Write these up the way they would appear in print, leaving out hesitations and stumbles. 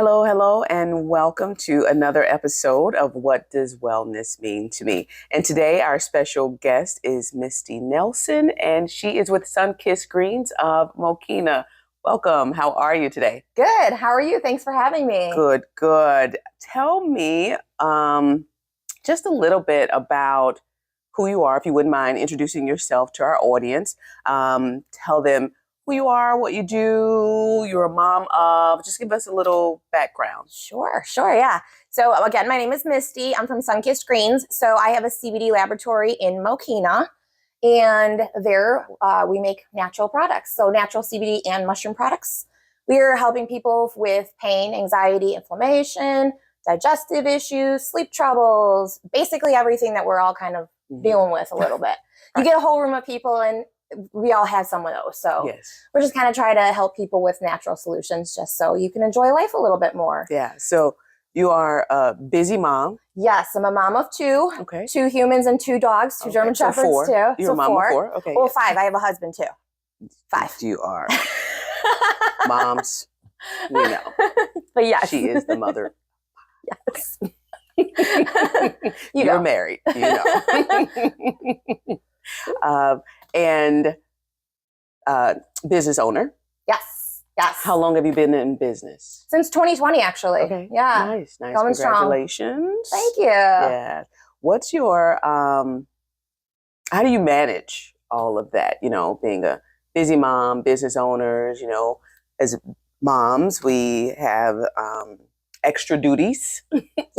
Hello, hello, and welcome to another episode of What Does Wellness Mean to Me? And today our special guest is Misty Nelson, and she is with SunKissed Greenz of Mokina. Welcome. How are you today? Good. How are you? Thanks for having me. Good, good. Tell me just a little bit about who you are, if you wouldn't mind introducing yourself to our audience. Tell them who you are, what you do, you're a mom of. Just give us a little background. Sure, yeah. So again, my name is Misty. I'm from SunKissed Greenz. So I have a CBD laboratory in Mokina, and there we make natural products. So natural CBD and mushroom products. We are helping people with pain, anxiety, inflammation, digestive issues, sleep troubles, basically everything that we're all kind of dealing with a little bit. You get a whole room of people and we all have some of those. So we're just kind of trying to help people with natural solutions just so you can enjoy life a little bit more. Yeah. So you are a busy mom. Yes. I'm a mom of two. Okay. 2 humans and 2 dogs, 2 German Shepherds 4. too. You're a mom of 4. Okay. Well, 5. I have a husband too. 5. You are. Moms, we know. But yes. She is the mother. Yes. You're married, you know. And business owner. Yes. How long have you been in business? Since 2020, actually. Okay. Yeah. Nice. Going Congratulations. Strong. Thank you. Yeah. What's your, how do you manage all of that? You know, being a busy mom, business owners, you know, as moms, we have extra duties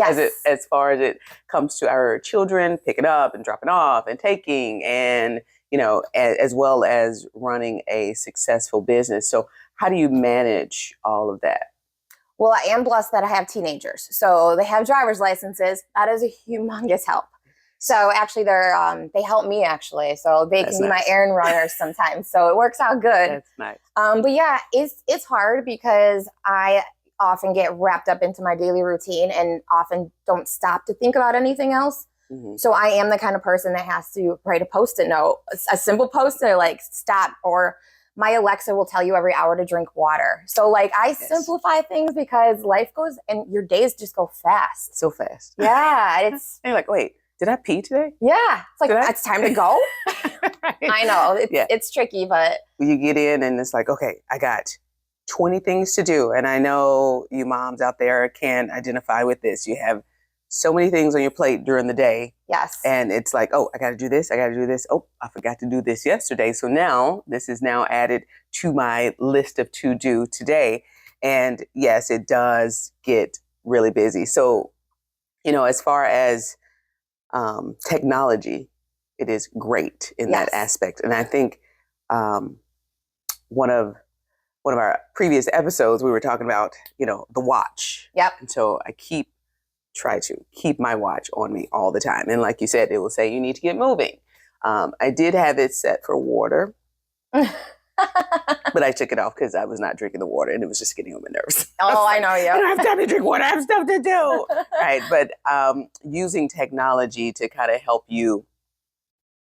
as far as it comes to our children, picking up and dropping off and taking, and, you know, as well as running a successful business. So how do you manage all of that? Well, I am blessed that I have teenagers. So they have driver's licenses. That is a humongous help. So actually they help me actually. So they can be my errand runners sometimes. So it works out good. That's nice. But yeah, it's hard because I often get wrapped up into my daily routine and often don't stop to think about anything else. So I am the kind of person that has to write a Post-it note, a simple Post-it like stop, or my Alexa will tell you every hour to drink water. So like I simplify things because life goes and your days just go fast. So fast. Yeah. And you're like, wait, did I pee today? Yeah. It's like, it's time to go. Right. I know it's tricky, but you get in and it's like, okay, I got 20 things to do. And I know you moms out there can identify with this. You have so many things on your plate during the day. Yes. And it's like, oh, I got to do this. I got to do this. Oh, I forgot to do this yesterday. So now this is now added to my list of to do today. And yes, it does get really busy. So, you know, as far as technology, it is great in that aspect. And I think one of our previous episodes, we were talking about, you know, the watch. Yep. And so I try to keep my watch on me all the time. And like you said, it will say you need to get moving. I did have it set for water, but I took it off because I was not drinking the water and it was just getting on my nerves. Oh, I know you. I don't have time to drink water. I have stuff to do. Right. But using technology to kind of help you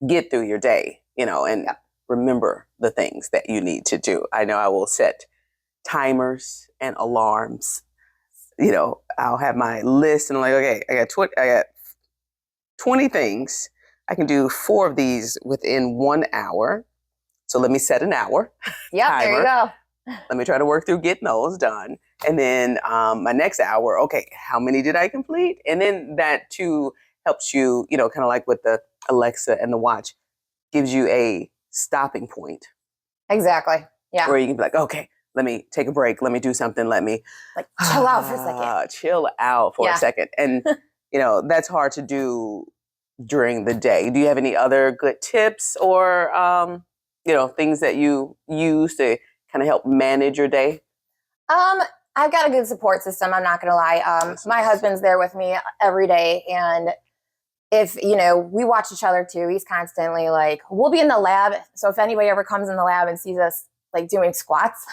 get through your day, you know, and remember the things that you need to do. I know I will set timers and alarms. You know, I'll have my list and I'm like, okay, I got 20 things. I can do 4 of these within 1 hour. So let me set an hour. Yeah, there you go. Let me try to work through getting those done. And then my next hour, okay, how many did I complete? And then that too helps you, you know, kind of like with the Alexa and the watch, gives you a stopping point. Exactly. Yeah. Where you can be like, okay, let me take a break. Let me do something. Let me like chill out for a second. Chill out for a second. And, you know, that's hard to do during the day. Do you have any other good tips or, you know, things that you use to kind of help manage your day? I've got a good support system. I'm not going to lie. My husband's there with me every day. And if, you know, we watch each other too, he's constantly like, we'll be in the lab. So if anybody ever comes in the lab and sees us like doing squats,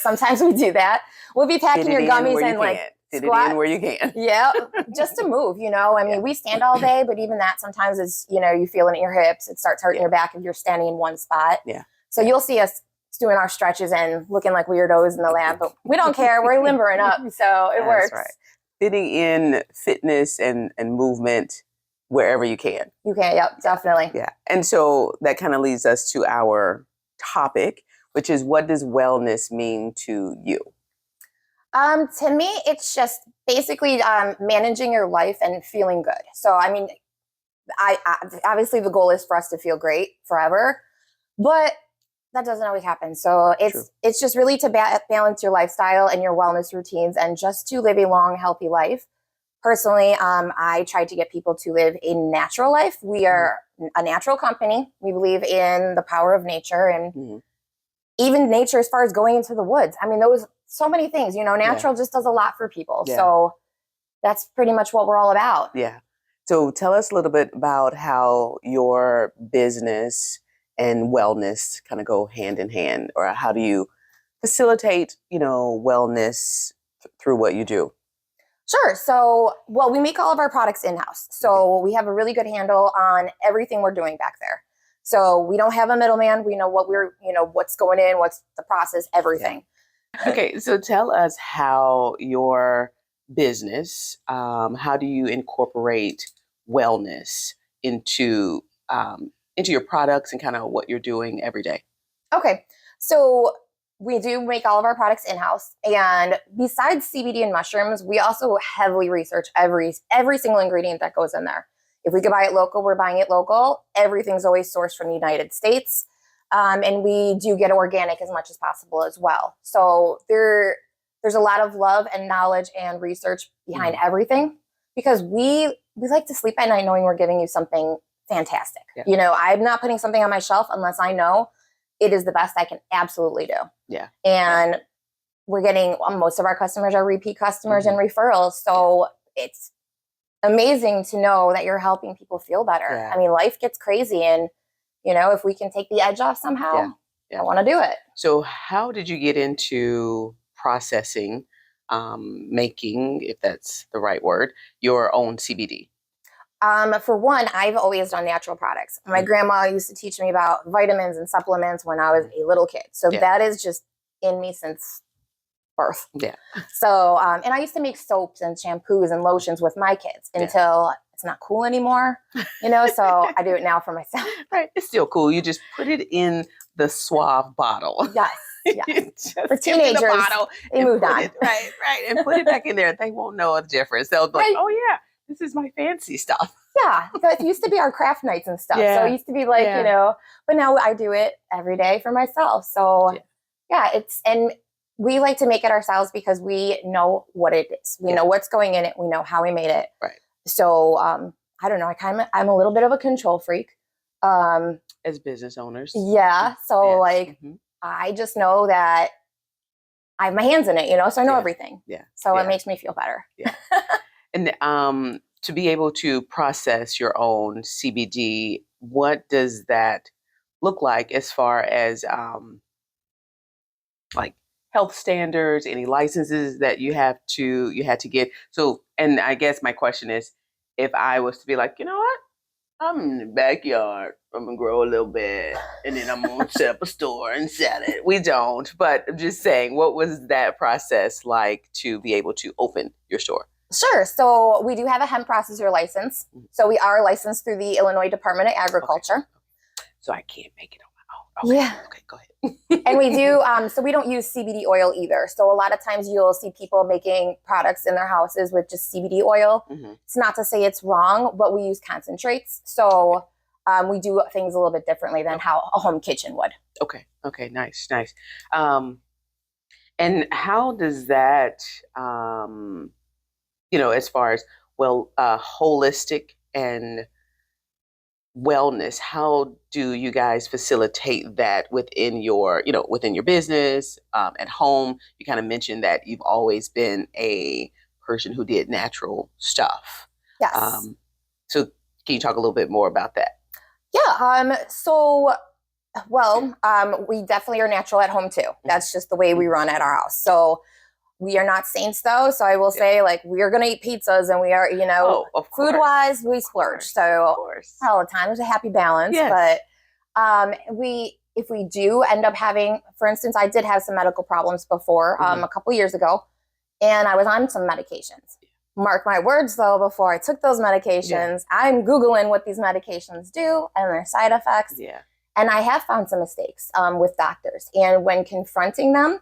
sometimes we do that. We'll be packing your gummies and like fit it in where you can. Yeah, just to move, you know. I mean, we stand all day, but even that sometimes is, you know, you feel it in your hips. It starts hurting your back if you're standing in one spot. Yeah. So you'll see us doing our stretches and looking like weirdos in the lab, but we don't care. We're limbering up, so it works. Right. Fitting in fitness and movement wherever you can. You can, yep, definitely. Yeah. And so that kind of leads us to our topic, which is, what does wellness mean to you? To me, it's just basically managing your life and feeling good. So, I mean, I obviously the goal is for us to feel great forever, but that doesn't always happen. So it's just really to balance your lifestyle and your wellness routines and just to live a long, healthy life. Personally, I try to get people to live a natural life. We are a natural company. We believe in the power of nature and even nature as far as going into the woods. I mean, so many things, you know, natural just does a lot for people. Yeah. So that's pretty much what we're all about. Yeah. So tell us a little bit about how your business and wellness kind of go hand in hand, or how do you facilitate, you know, wellness through what you do? Sure. So, well, we make all of our products in-house. So we have a really good handle on everything we're doing back there. So we don't have a middleman. We know what's going in, what's the process, everything. Okay. So tell us how your business, how do you incorporate wellness into your products and kind of what you're doing every day? Okay. So we do make all of our products in-house. And besides CBD and mushrooms, we also heavily research every single ingredient that goes in there. If we could buy it local, we're buying it local. Everything's always sourced from the United States. And we do get organic as much as possible as well. So there's a lot of love and knowledge and research behind everything, because we like to sleep at night knowing we're giving you something fantastic. Yeah. You know, I'm not putting something on my shelf unless I know it is the best I can absolutely do. Yeah. And we're getting, most of our customers are repeat customers and referrals. So it's amazing to know that you're helping people feel better. Yeah. I mean, life gets crazy, and, you know, if we can take the edge off somehow, I want to do it. So how did you get into processing, making, if that's the right word, your own CBD? For one, I've always done natural products. My grandma used to teach me about vitamins and supplements when I was a little kid. So that is just in me since birth. Yeah. So, and I used to make soaps and shampoos and lotions with my kids until it's not cool anymore, you know, so I do it now for myself. Right. It's still cool. You just put it in the Suave bottle. Yes. Yes. For teenagers, they moved on. Right. And put it back in there. They won't know a difference. They'll be like, oh yeah, this is my fancy stuff. Yeah, because it used to be our craft nights and stuff. So it used to be like, you know, but now I do it every day for myself. So and we like to make it ourselves because we know what it is. We know what's going in it. We know how we made it. Right. So I don't know. I'm a little bit of a control freak. As business owners. Yeah. So I just know that I have my hands in it, you know, so I know everything. Yeah. So it makes me feel better. Yeah. And to be able to process your own CBD, what does that look like as far as like health standards, any licenses that you had to get? So, and I guess my question is, if I was to be like, you know what, I'm in the backyard, I'm gonna grow a little bit, and then I'm gonna set up a store and sell it. We don't, but I'm just saying, what was that process like to be able to open your store? Sure. So we do have a hemp processor license. So we are licensed through the Illinois Department of Agriculture. Okay. So I can't make it on my own. Okay. Yeah. Okay, go ahead. And we do, so we don't use CBD oil either. So a lot of times you'll see people making products in their houses with just CBD oil. It's not to say it's wrong, but we use concentrates. So we do things a little bit differently than how a home kitchen would. Okay. Okay. Nice. And how does that, you know, as far as holistic and wellness, how do you guys facilitate that within your, you know, within your business, at home? You kind of mentioned that you've always been a person who did natural stuff. Yes. So can you talk a little bit more about that? Yeah. We definitely are natural at home too. That's just the way we run at our house. So we are not saints though. So I will say, like, we are going to eat pizzas, and we are, you know, food wise, we splurge. So all the time there's a happy balance, but, if we do end up having, for instance, I did have some medical problems before, a couple years ago, and I was on some medications. Mark my words, though, before I took those medications, I'm Googling what these medications do and their side effects. Yeah. And I have found some mistakes with doctors. And when confronting them,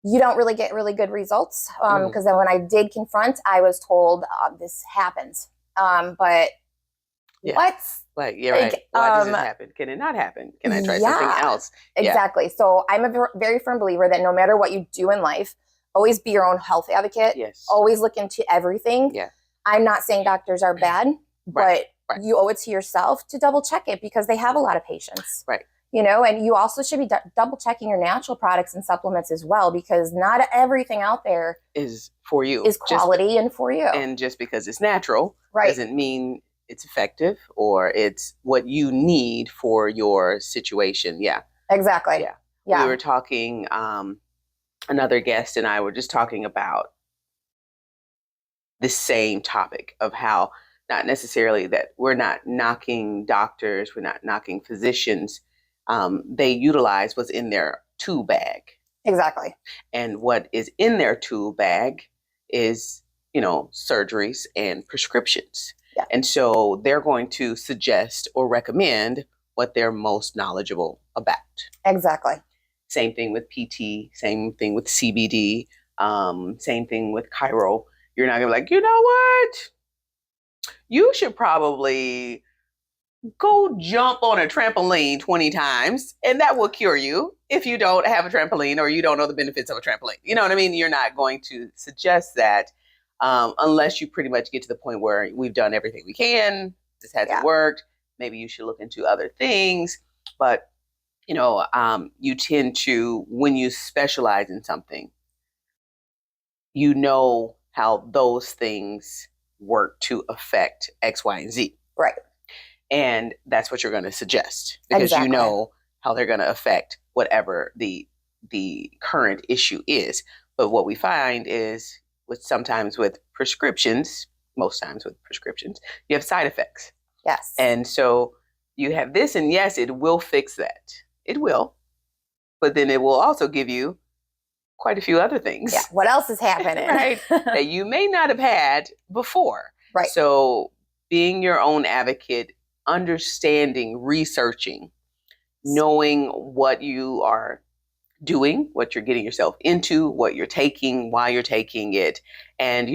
you don't really get really good results. Because then when I did confront, I was told this happens. But what? Like, yeah, right. Why does this happen? Can it not happen? Can I try something else? Exactly. So I'm a very firm believer that no matter what you do in life, always be your own health advocate. Yes. Always look into everything. Yeah. I'm not saying doctors are bad, but you owe it to yourself to double check it because they have a lot of patients. Right. You know, and you also should be double checking your natural products and supplements as well, because not everything out there is for you. Is quality and for you. And just because it's natural doesn't mean it's effective or it's what you need for your situation. Yeah. Exactly. Yeah. We were talking, another guest and I were just talking about the same topic of how not necessarily that we're not knocking doctors, we're not knocking physicians. They utilize what's in their tool bag. Exactly. And what is in their tool bag is, surgeries and prescriptions. Yeah. And so they're going to suggest or recommend what they're most knowledgeable about. Exactly. Same thing with PT, same thing with CBD, same thing with chiro. You're not going to be like, you know what? You should probably go jump on a trampoline 20 times and that will cure you if you don't have a trampoline or you don't know the benefits of a trampoline. You know what I mean? You're not going to suggest that unless you pretty much get to the point where we've done everything we can. This hasn't worked. Maybe you should look into other things. But, you tend to, when you specialize in something, you know how those things work to affect X, Y, and Z. Right. And that's what you're going to suggest because you know how they're going to affect whatever the current issue is. But what we find is sometimes with prescriptions, most times with prescriptions, you have side effects. Yes. And so you have this, and yes, it will fix that. It will. But then it will also give you quite a few other things. Yeah. What else is happening? Right. That you may not have had before. Right. So being your own advocate, understanding, researching, knowing what you are doing, what you're getting yourself into, what you're taking, why you're taking it. And,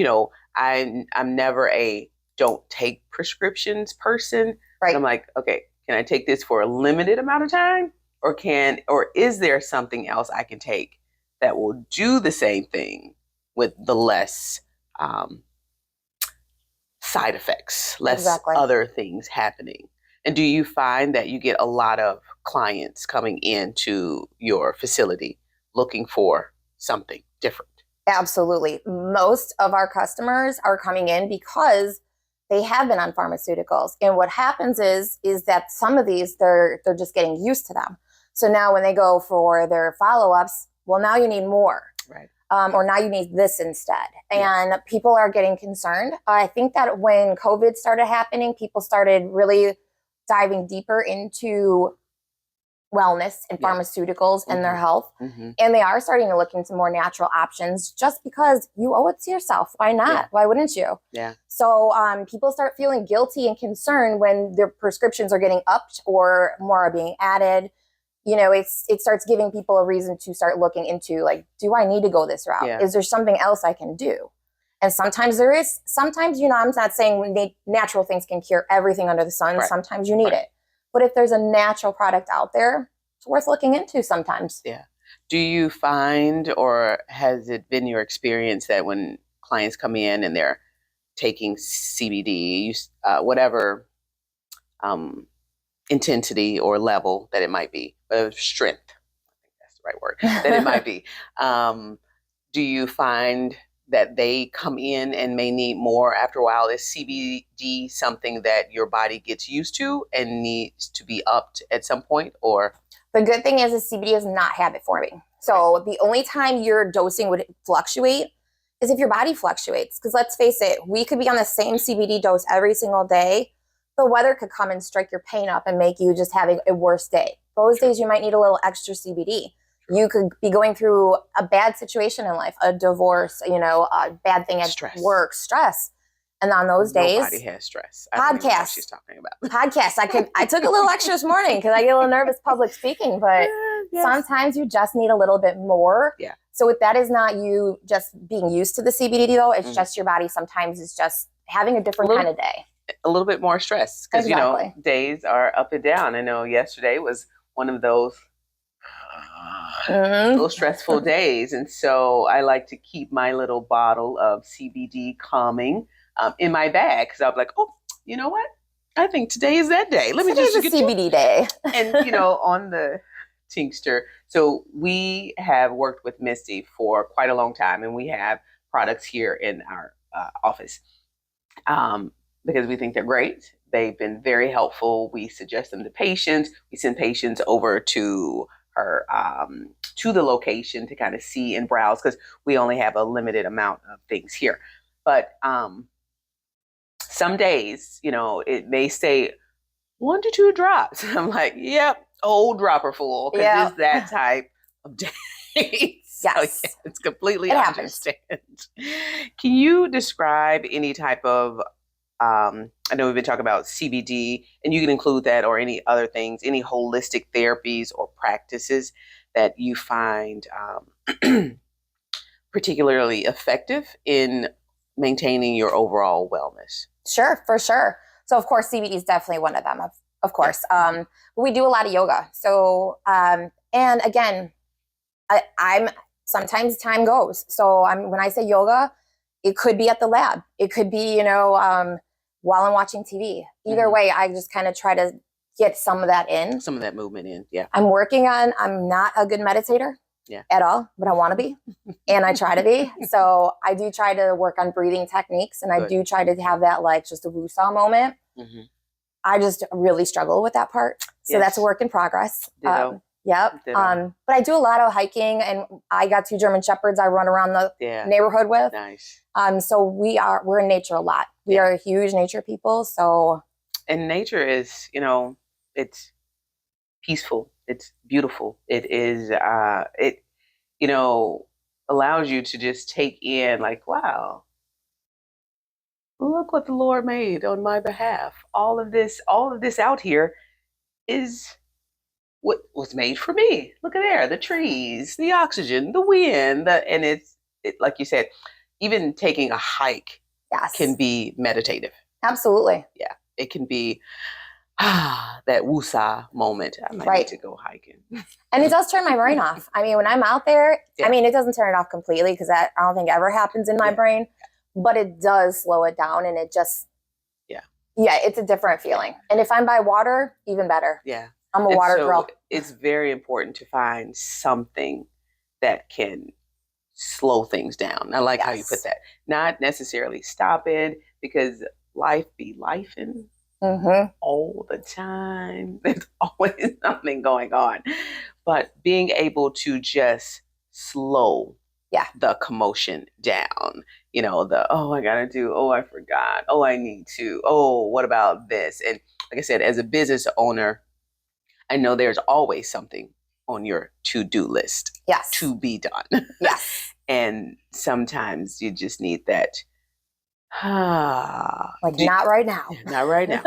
I'm never a don't take prescriptions person. Right. I'm like, okay, can I take this for a limited amount of time? Or is there something else I can take that will do the same thing with the less side effects, less other things happening? And do you find that you get a lot of clients coming into your facility looking for something different? Absolutely. Most of our customers are coming in because they have been on pharmaceuticals. And what happens is that some of these, they're just getting used to them. So now when they go for their follow-ups, well, now you need more. Right. Or now you need this instead. And people are getting concerned. I think that when COVID started happening, people started really diving deeper into wellness and pharmaceuticals and their health. And they are starting to look into more natural options just because you owe it to yourself. Why not? Yeah. Why wouldn't you? Yeah. So people start feeling guilty and concerned when their prescriptions are getting upped or more are being added. It starts giving people a reason to start looking into, like, do I need to go this route? Yeah. Is there something else I can do? And sometimes there is. Sometimes, I'm not saying natural things can cure everything under the sun. Right. Sometimes you need it. But if there's a natural product out there, it's worth looking into sometimes. Yeah. Do you find, or has it been your experience that when clients come in and they're taking CBD, whatever intensity or level that it might be, strength, I think that's the right word, that it might be, do you find that they come in and may need more after a while? Is CBD something that your body gets used to and needs to be upped at some point? Or the good thing is CBD is not habit forming. So the only time your dosing would fluctuate is if your body fluctuates. Because let's face it, we could be on the same CBD dose every single day. The weather could come and strike your pain up and make you just having a worse day. those days you might need a little extra CBD. You could be going through a bad situation in life, a divorce, a bad thing at work, stress. And on those days, nobody has stress. I don't even know what she's talking about. Podcasts. I took a little extra this morning because I get a little nervous public speaking, but sometimes you just need a little bit more. Yeah. So if that is not you just being used to the CBD though, it's just your body sometimes is just having a different kind of day. A little bit more stress because, days are up and down. I know yesterday was one of those little stressful days. And so I like to keep my little bottle of CBD calming in my bag because I was like, oh, you know what? I think today is that day. Let me just get a CBD day. And, on the tincture. So we have worked with Misty for quite a long time, and we have products here in our office because we think they're great. They've been very helpful. We suggest them to patients. We send patients over to her to the location to kind of see and browse because we only have a limited amount of things here. But some days, it may say 1 to 2 drops. I'm like, yep, whole dropper full because it's that type of day. So, yes, it's completely understand. Can you describe any type of I know we've been talking about CBD, and you can include that or any other things, any holistic therapies or practices that you find particularly effective in maintaining your overall wellness? Sure, for sure. So of course, CBD is definitely one of them, of course. We do a lot of yoga. So, and again, I'm sometimes time goes. So when I say yoga, it could be at the lab. It could be, while I'm watching TV. Either way, I just kind of try to get some of that in. Some of that movement in, yeah. I'm not a good meditator at all, but I want to be. And I try to be. So I do try to work on breathing techniques, and I do try to have that just a woo-saw moment. I just really struggle with that part. So that's a work in progress. Yep. But I do a lot of hiking, and I got 2 German Shepherds I run around the neighborhood with. Nice. So we're in nature a lot. We are huge nature people. So. And nature is, it's peaceful. It's beautiful. It is, allows you to just take in wow, look what the Lord made on my behalf. All of this out here is what was made for me. Look at there, the trees, the oxygen, the wind, and it's like you said, even taking a hike can be meditative. Absolutely. Yeah, it can be that woosah moment. I might need to go hiking. And it does turn my brain off. I mean, when I'm out there, it doesn't turn it off completely because that I don't think ever happens in my brain, but it does slow it down, and it just, it's a different feeling. And if I'm by water, even better. Yeah. I'm a water girl. It's very important to find something that can slow things down. I like how you put that. Not necessarily stop it, because life be lifing all the time. There's always something going on. But being able to just slow the commotion down. I gotta do, I forgot, I need to, what about this? And like I said, as a business owner, I know there's always something on your to-do list to be done. Yes. And sometimes you just need that, not right now. Not right now.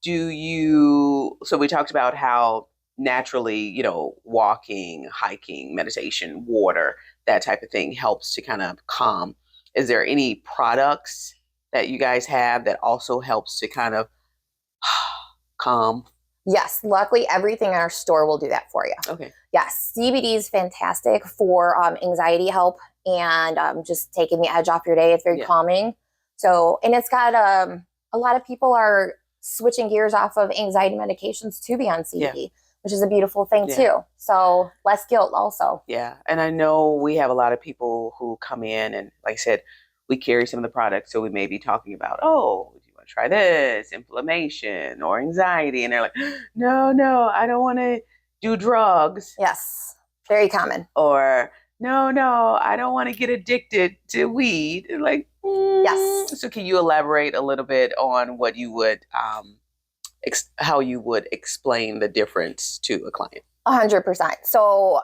So we talked about how naturally, walking, hiking, meditation, water, that type of thing helps to kind of calm. Is there any products that you guys have that also helps to kind of calm? Yes. Luckily, everything in our store will do that for you. Okay. Yes. CBD is fantastic for anxiety help and just taking the edge off your day. It's very calming. So, and it's got a lot of people are switching gears off of anxiety medications to be on CBD, which is a beautiful thing too. So less guilt also. Yeah. And I know we have a lot of people who come in and, like I said, we carry some of the products. So we may be talking about, try this, inflammation or anxiety. And they're like, no, I don't want to do drugs. Yes. Very common. Or no, I don't want to get addicted to weed. Like, yes. So can you elaborate a little bit on what you would how you would explain the difference to a client. 100%. So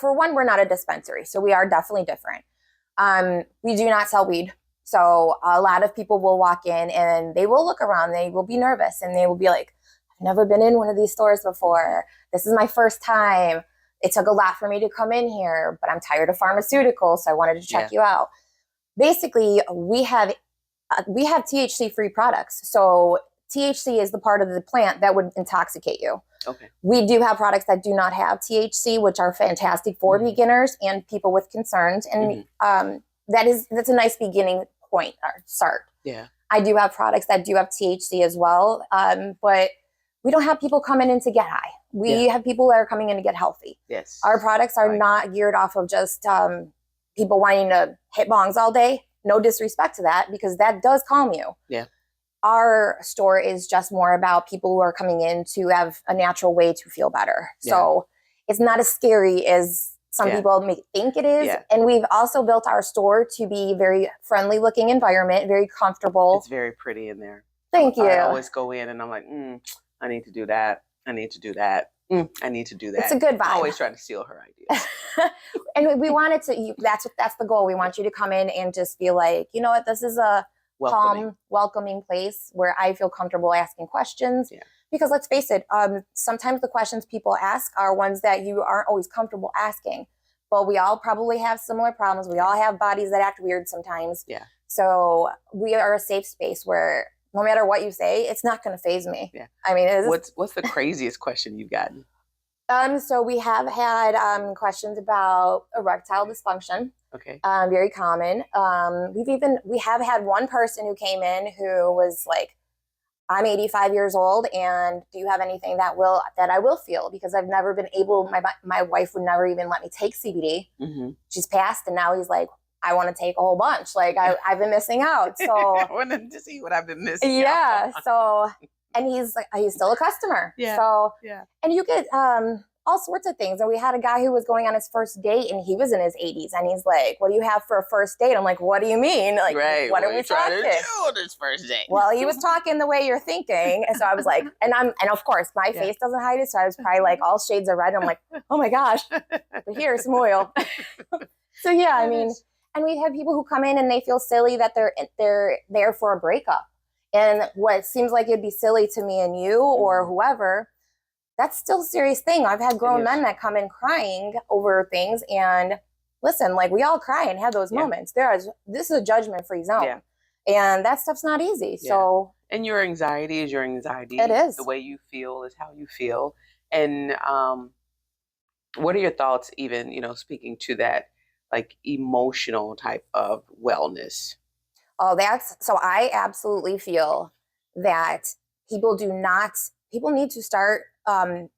for one, we're not a dispensary, so we are definitely different. We do not sell weed. So a lot of people will walk in and they will look around, they will be nervous and they will be like, I've never been in one of these stores before. This is my first time. It took a lot for me to come in here, but I'm tired of pharmaceuticals, so I wanted to check you out. Basically, we have THC-free products. So THC is the part of the plant that would intoxicate you. Okay. We do have products that do not have THC, which are fantastic for beginners and people with concerns. And that's a nice beginning point or start. Yeah. I do have products that do have THC as well, but we don't have people coming in to get high. We have people that are coming in to get healthy. Yes. Our products are not geared off of just people wanting to hit bongs all day. No disrespect to that, because that does calm you. Yeah. Our store is just more about people who are coming in to have a natural way to feel better. Yeah. So it's not as scary as some people may think it is. Yeah. And we've also built our store to be very friendly looking environment, very comfortable. It's very pretty in there. Thank you. I always go in and I'm like, I need to do that. I need to do that. I need to do that. It's a good vibe. I'm always trying to steal her ideas. And we wanted to, that's the goal. We want you to come in and just feel like, you know what, this is a calm, welcoming place where I feel comfortable asking questions. Yeah. Because let's face it, sometimes the questions people ask are ones that you aren't always comfortable asking. But we all probably have similar problems. We all have bodies that act weird sometimes. Yeah. So we are a safe space where no matter what you say, it's not going to faze me. Yeah. I mean, what's the craziest question you've gotten? So we have had questions about erectile dysfunction. Okay. Very common. We have had one person who came in who was like, I'm 85 years old, and do you have anything that I will feel? Because I've never been able, my wife would never even let me take CBD. Mm-hmm. She's passed, and now he's like, I want to take a whole bunch. Like I've been missing out. So I wanted to see what I've been missing. Yeah. So, and he's still a customer. Yeah. So, and you get all sorts of things. And we had a guy who was going on his first date, and he was in his 80s, and he's like, what do you have for a first date? I'm like, what do you mean? Like, what are we talking? To do on this first date? Well, he was talking the way you're thinking. And so I was like, and of course my face doesn't hide it. So I was probably like all shades of red. And I'm like, oh my gosh, but here's some oil. So yeah, I mean, and we have people who come in and they feel silly that they're there for a breakup. And what seems like it'd be silly to me and you or whoever, that's still a serious thing. I've had grown men that come in crying over things, and listen, like we all cry and have those moments. This is a judgment-free zone, and that stuff's not easy. Yeah. So, and your anxiety is your anxiety. It is. The way you feel is how you feel. And what are your thoughts, even speaking to that, like emotional type of wellness? Oh, so I absolutely feel that people need to start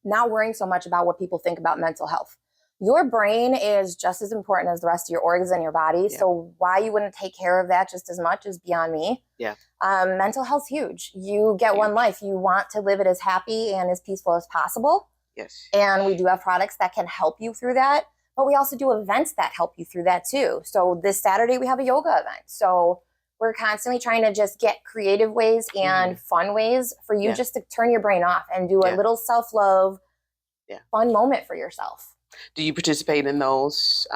not worrying so much about what people think about mental health. Your brain is just as important as the rest of your organs in your body. Yeah. So why you wouldn't take care of that just as much is beyond me. Yeah. Mental health's huge. You get one life. You want to live it as happy and as peaceful as possible. Yes. And we do have products that can help you through that. But we also do events that help you through that too. So this Saturday we have a yoga event. So we're constantly trying to just get creative ways and fun ways for you just to turn your brain off and do a little self-love, fun moment for yourself. Do you participate in those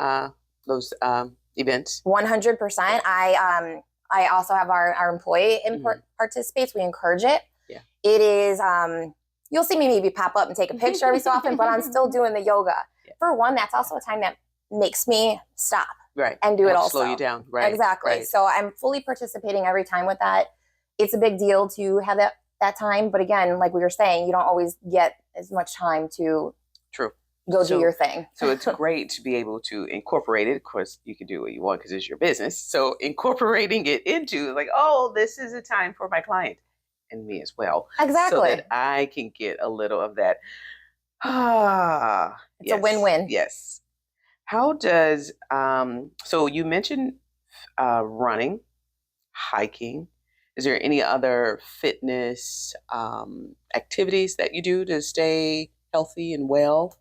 events? 100%. I also have our employee participates. We encourage it. Yeah. It is, you'll see me maybe pop up and take a picture every so often, but I'm still doing the yoga. Yeah. For one, that's also a time that makes me stop. Right. And do it also. Slow you down. Right. Exactly. Right. So I'm fully participating every time with that. It's a big deal to have that time. But again, like we were saying, you don't always get as much time to go do your thing. So it's great to be able to incorporate it. Of course, you can do what you want because it's your business. So incorporating it into like, oh, this is a time for my client and me as well. Exactly. So that I can get a little of that. It's a win-win. Yes. How does, so you mentioned running, hiking. Is there any other fitness activities that you do to stay healthy and well?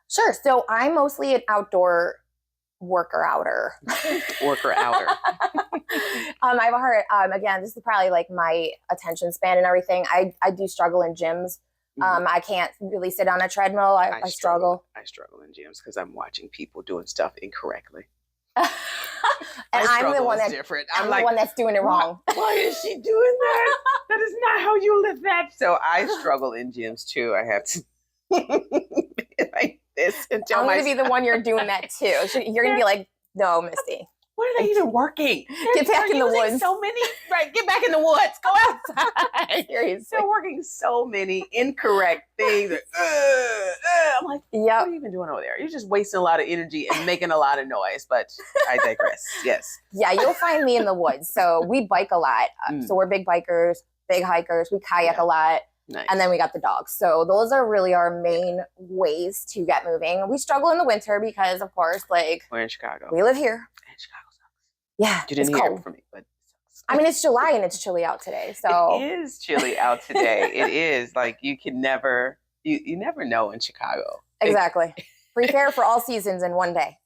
Sure. So I'm mostly an outdoor worker outer. Worker outer. I have a hard, again, this is probably like my attention span and everything. I do struggle in gyms. I can't really sit on a treadmill. I struggle. I struggle in gyms because I'm watching people doing stuff incorrectly. And I'm the one that's different. I'm like, the one that's doing it wrong. Why is she doing that? That is not how you lift that. So I struggle in gyms too. I have to like this and tell I'm going to be the one you're doing that too. You're going to be like, no, Misty. What are they even working? Get back in the woods. So many, right? Get back in the woods. Go outside. Seriously. They're working so many incorrect things. I'm like, yep. What are you even doing over there? You're just wasting a lot of energy and making a lot of noise. But I digress. Yes. Yeah, you'll find me in the woods. So we bike a lot. So we're big bikers, big hikers. We kayak a lot. Nice. And then we got the dogs. So those are really our main ways to get moving. We struggle in the winter because, of course, like we're in Chicago. We live here. And Chicago sucks. Yeah, you didn't it's hear cold it from me, but it sucks. I mean, it's July and it's chilly out today. So it is chilly out today. It is like you can never, you never know in Chicago. Exactly. Prepare for all seasons in one day.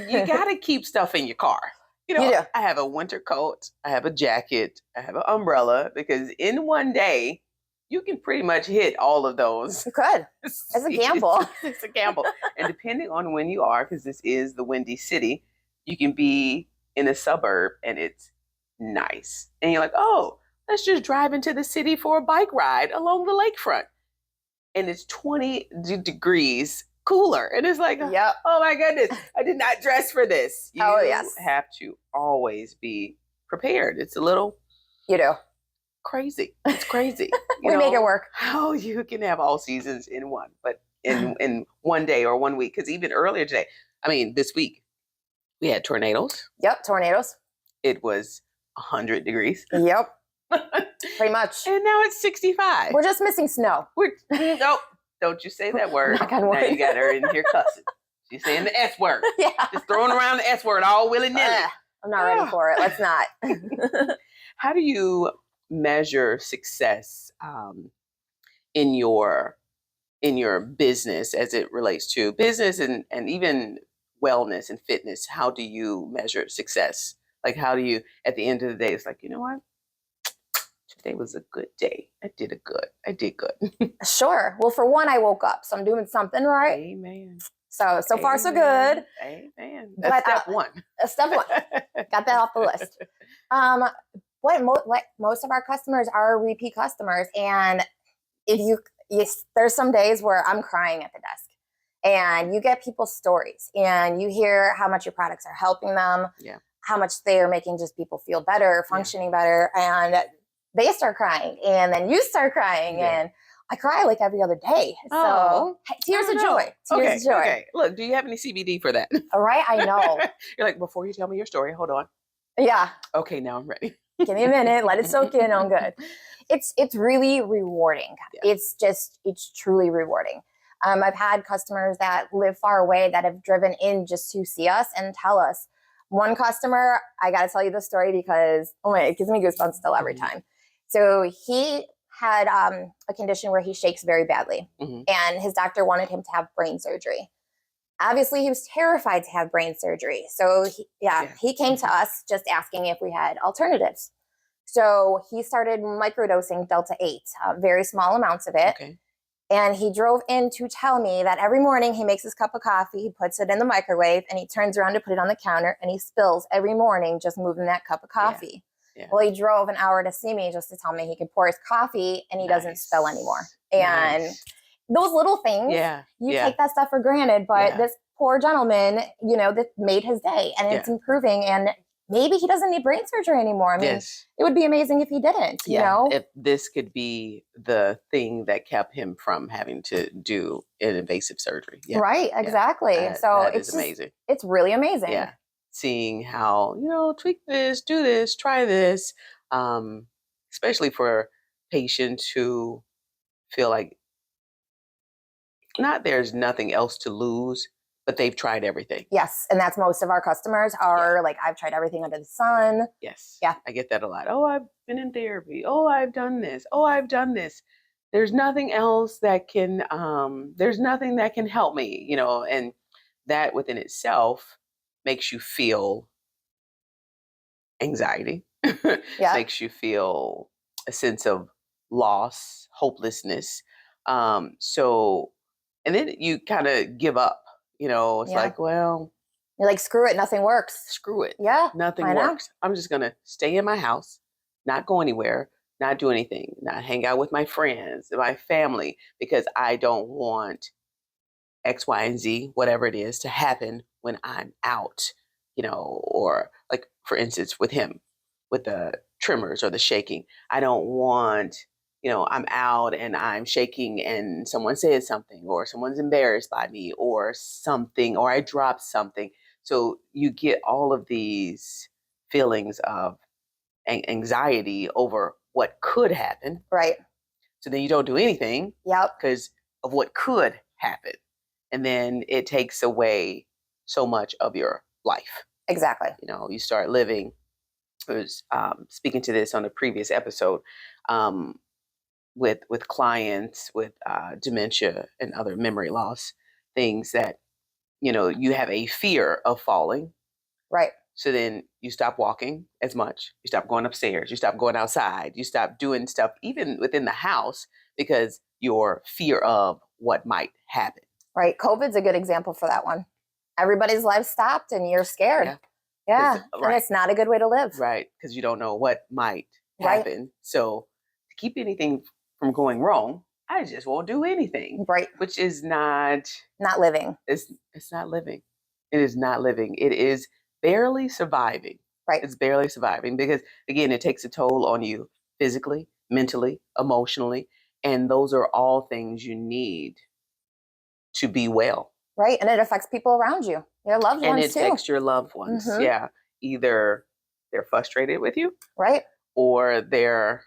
You got to keep stuff in your car. You know, you do. I have a winter coat. I have a jacket. I have an umbrella because in one day, you can pretty much hit all of those. You could. It's a gamble. It's a gamble. And depending on when you are, because this is the Windy City, you can be in a suburb and it's nice. And you're like, oh, let's just drive into the city for a bike ride along the lakefront. And it's 20 degrees cooler. And it's like, yep. Oh my goodness, I did not dress for this. You yes. have to always be prepared. It's a little... You do. Crazy. It's crazy. We make it work. How you can have all seasons in one, but in one day or 1 week. Because even earlier today, I mean, this week, we had tornadoes. Yep, tornadoes. It was 100 degrees. Yep. Pretty much. And now it's 65. We're just missing snow. Nope. Don't you say that word. Knock on Now wood. you got her in here cussing. She's saying the S word. Yeah. Just throwing around the S word all willy-nilly. I'm not ready for it. Let's not. How do you measure success in your business as it relates to business and even wellness and fitness? How do you measure success? Like, how do you, at the end of the day, it's like, you know what? Today was a good day. I did good. Sure. Well, for one, I woke up, so I'm doing something right. Amen. So far, so good. Amen. That's step one. Step one. Got that off the list. Most of our customers are repeat customers. And there's some days where I'm crying at the desk and you get people's stories and you hear how much your products are helping them, how much they are making just people feel better, functioning better. And they start crying and then you start crying and I cry like every other day. So tears of joy. Tears of joy. Okay. Look, do you have any CBD for that? All right. I know. You're like, before you tell me your story, hold on. Yeah. Okay, now I'm ready. Give me a minute. Let it soak in. I'm good. It's really rewarding. Yeah. It's truly rewarding. I've had customers that live far away that have driven in just to see us and tell us. One customer, I got to tell you the story because, it gives me goosebumps still every time. So he had a condition where he shakes very badly. And his doctor wanted him to have brain surgery. Obviously, he was terrified to have brain surgery. So he came to us just asking if we had alternatives. So he started microdosing Delta 8, very small amounts of it. Okay. And he drove in to tell me that every morning he makes his cup of coffee, he puts it in the microwave, and he turns around to put it on the counter, and he spills every morning just moving that cup of coffee. Yeah. Well, he drove an hour to see me just to tell me he could pour his coffee, and he doesn't spill anymore. And those little things, you take that stuff for granted, but this poor gentleman, that made his day, and it's improving, and maybe he doesn't need brain surgery anymore. I mean, it would be amazing if he didn't, you know? If this could be the thing that kept him from having to do an invasive surgery. Yeah. Right, exactly. That is amazing. It's really amazing. Yeah. Seeing how, tweak this, do this, try this, especially for patients who feel like there's nothing else to lose, but they've tried everything. Yes. And that's most of our customers are like, I've tried everything under the sun. Yes. Yeah. I get that a lot. Oh, I've been in therapy. Oh, I've done this. Oh, I've done this. There's nothing else that can, there's nothing that can help me, and that within itself makes you feel anxiety, Yeah. makes you feel a sense of loss, hopelessness. So, and then you kind of give up. It's Yeah. like, well, You're like, screw it, nothing works. screw it. Yeah. Nothing I know. works. I'm just going to stay in my house, not go anywhere, not do anything, not hang out with my friends, my family, because I don't want X, Y, and Z, whatever it is, to happen when I'm out, or like, for instance, with him, with the tremors or the shaking. I don't want, I'm out and I'm shaking and someone says something or someone's embarrassed by me or something, or I drop something. So you get all of these feelings of anxiety over what could happen. Right. So then you don't do anything. Yep. Because of what could happen. And then it takes away so much of your life. Exactly. You start living. I was speaking to this on a previous episode with clients with dementia and other memory loss things that you have a fear of falling. Right. So then you stop walking as much. You stop going upstairs. You stop going outside. You stop doing stuff even within the house because your fear of what might happen. Right. COVID's a good example for that one. Everybody's life stopped and you're scared. Yeah. And it's not a good way to live. Right. Because you don't know what might happen. Right. So to keep anything from going wrong, I just won't do anything. Right. Which is not living. It's not living. It is not living. It is barely surviving. Right. It's barely surviving because, again, it takes a toll on you physically, mentally, emotionally. And those are all things you need to be well. Right. And it affects people around you, your loved ones too. And it affects your loved ones. Mm-hmm. Yeah. Either they're frustrated with you. Right. Or they're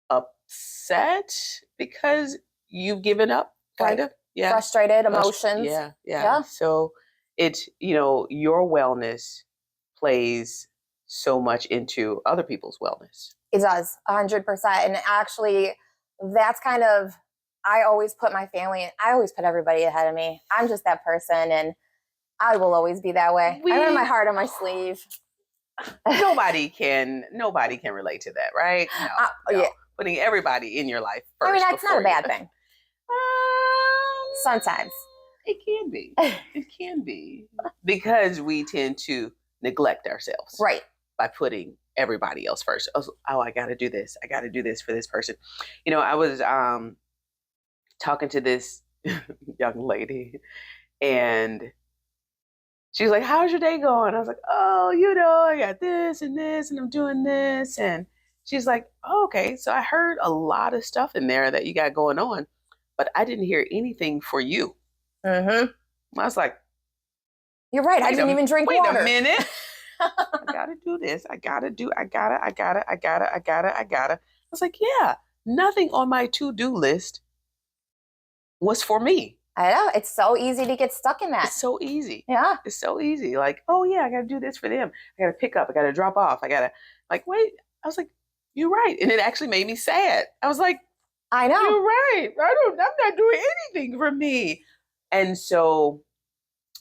upset because you've given up, kind of. Yeah. Frustrated, emotions. Yeah. So it's, your wellness plays so much into other people's wellness. It does, 100%. And actually, that's kind of, I always put my family, I always put everybody ahead of me. I'm just that person, and I will always be that way. I wear my heart on my sleeve. Nobody can relate to that, right? No. Yeah. Putting everybody in your life first. I mean, that's not a bad thing. Sometimes. It can be. It can be. Because we tend to neglect ourselves. Right. By putting everybody else first. Oh, I got to do this. I got to do this for this person. I was talking to this young lady, and she was like, how's your day going? I was like, oh, I got this and this, and I'm doing this. And she's like, oh, okay. So I heard a lot of stuff in there that you got going on, but I didn't hear anything for you. Mm-hmm. I was like, you're right. I didn't even drink water. Wait a minute. I gotta do this. I gotta. I was like, yeah, nothing on my to-do list was for me. I know. It's so easy to get stuck in that. It's so easy. Yeah. It's so easy. Like, oh yeah, I gotta do this for them. I gotta pick up. I gotta drop off. I gotta, wait. I was like, you're right. And it actually made me sad. I was like, I know. You're right. I'm not doing anything for me. And so,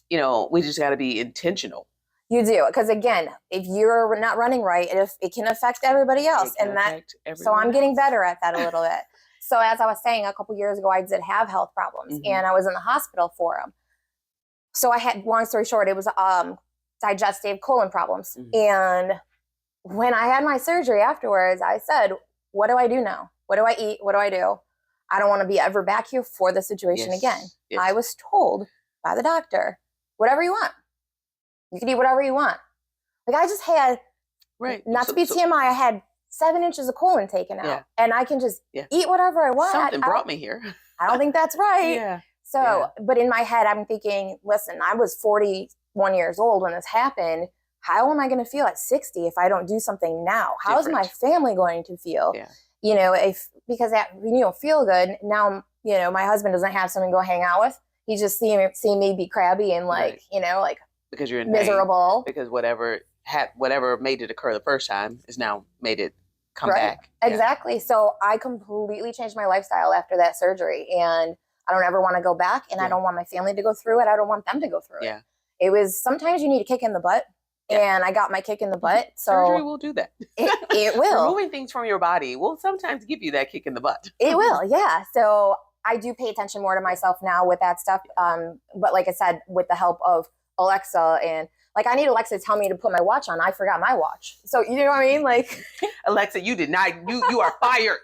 we just gotta be intentional. You do, because again, if you're not running right, it can affect everybody else, so I'm getting better at that a little bit. So as I was saying, a couple years ago, I did have health problems, mm-hmm. and I was in the hospital for them. So I had, long story short, it was digestive colon problems, mm-hmm. and when I had my surgery afterwards, I said, "What do I do now? What do I eat? What do I do? I don't want to be ever back here for this situation again." Yes. I was told by the doctor, "Whatever you want. You can eat whatever you want." Like I just had, not to be TMI, I had 7 inches of colon taken out, and I can just eat whatever I want. Something brought me here. I don't think that's right. But in my head, I'm thinking, listen, I was 41 years old when this happened. How am I going to feel at 60 if I don't do something now? How is my family going to feel? Because when you don't feel good, now, my husband doesn't have someone to go hang out with. He's just seeing me be crabby and because you're in miserable. Pain, because whatever made it occur the first time is now made it come back. Exactly. So I completely changed my lifestyle after that surgery, and I don't ever want to go back, and I don't want my family to go through it. I don't want them to go through it. It was sometimes you need a kick in the butt. Yeah. And I got my kick in the butt. So surgery will do that. It will. Removing things from your body will sometimes give you that kick in the butt. It will, yeah. So I do pay attention more to myself now with that stuff. But like I said, with the help of Alexa, and like I need Alexa to tell me to put my watch on. I forgot my watch. So you know what I mean? Like Alexa, you did not. You are fired.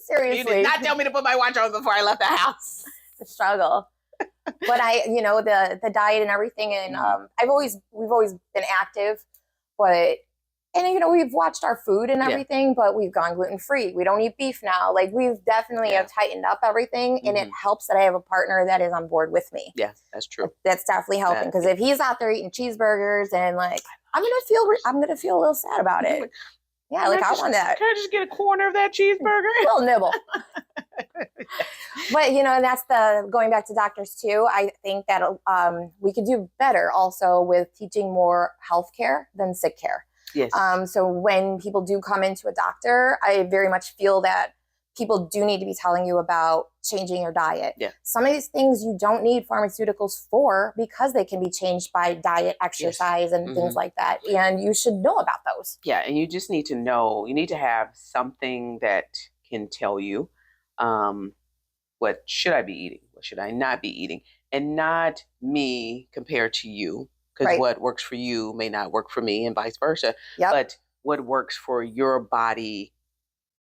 Seriously, you did not tell me to put my watch on before I left the house. The struggle. But the diet and everything, and we've always been active, but we've watched our food and everything, but we've gone gluten-free. We don't eat beef now. Like we've definitely have tightened up everything, and it helps that I have a partner that is on board with me. Yeah, that's true. That's definitely helping, because if he's out there eating cheeseburgers, and like I'm gonna feel a little sad about it. Yeah, like I want that. Can I just get a corner of that cheeseburger? A little nibble. But that's going back to doctors too. I think that we could do better also with teaching more healthcare than sick care. Yes. So when people do come into a doctor, I very much feel that people do need to be telling you about changing your diet. Yeah. Some of these things you don't need pharmaceuticals for, because they can be changed by diet, exercise, and things like that. And you should know about those. Yeah, and you just need to know. You need to have something that can tell you, what should I be eating? What should I not be eating? And not me compared to you, because what works for you may not work for me, and vice versa. Yep. But what works for your body